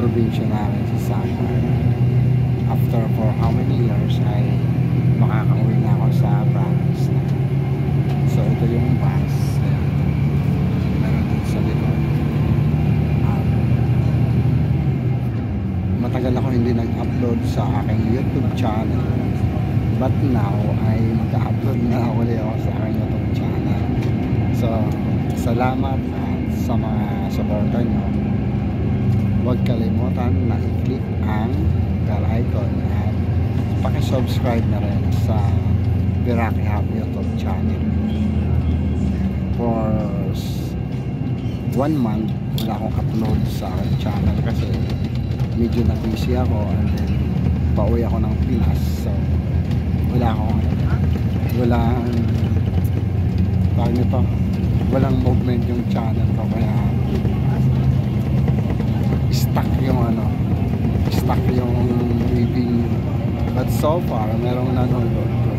probinsya namin sa Samar. After for how many years ay makakauwi na ako sa province na. So ito yung bus. Meron din sa likod. Matagal ako hindi nag-upload sa aking YouTube channel. But now ay mag-upload na ulit ako sa aking YouTube channel. So salamat sa mga supporter nyo. Huwag kalimutan na i-click ang bell icon at pakisubscribe na rin sa Biraki Hub YouTube channel. For 1 month wala akong upload sa aking channel kasi medyo na-busy ako and then pauwi ako ng Pinas, so walang movement yung channel ko, kaya stuck yung reading. But so far merong nanonood ko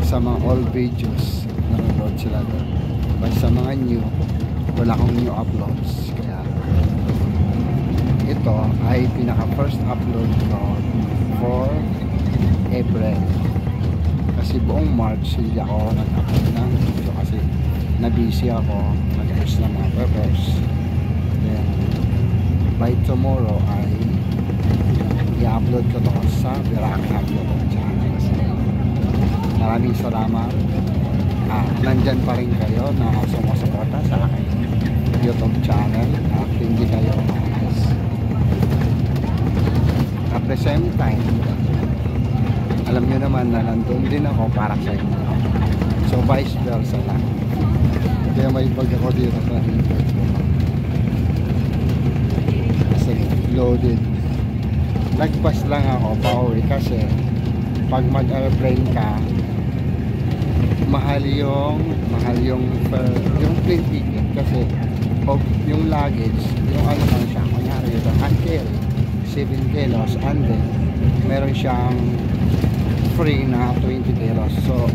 sa mga old videos, nanonood sila doon. But sa mga new, wala akong new uploads, kaya ito ay pinaka first upload ko for April, kasi buong March hindi ako nag-upload ng video kasi na-busy ako, nag-ayos ng mga papers. Then by tomorrow ay i-upload ko to sa Biraki Hub YouTube channel. So, maraming salamat. Nandyan pa rin kayo na sumusuporta sa aking YouTube channel at hindi kayo umalis. At the same time, alam nyo naman na nandun din ako para sa inyo. So vice versa lang. Kaya may bag ako dito sa hinipot ko kasi loaded. Nagpas lang ako pauwi kasi pag mag-airplane ka, mahal yung plane ticket kasi yung luggage, yung ano lang siya, kunyari ito, hand carry 7 kilos and then meron siyang free na 20 kilos. So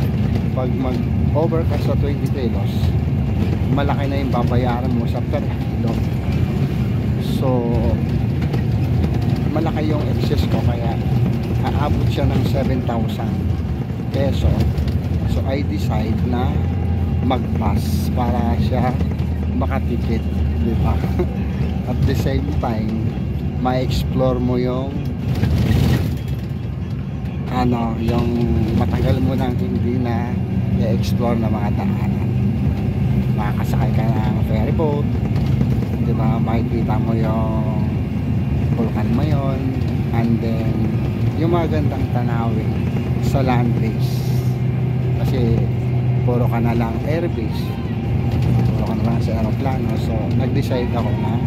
pag mag-over ka sa 20 kilos, malaki na yung babayaran mo sa per kilo. So malaki yung excess ko, kaya aabot siya ng 7,000 peso. So I decide na mag-pass para siya makatipid, di ba? At the same time, ma-explore mo yung yung matagal mo nang hindi na i-explore na mga daanan. Makakasakay ka ng ferry boat, di ba? Makikita mo yung Vulcan Mayon, and then yung mga gandang tanawin sa land base, kasi puro ka na lang air base, puro ka na lang sa aeroplano. So nag-decide ako na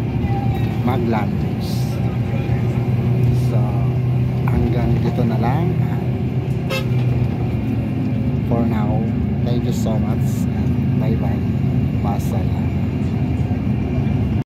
mag land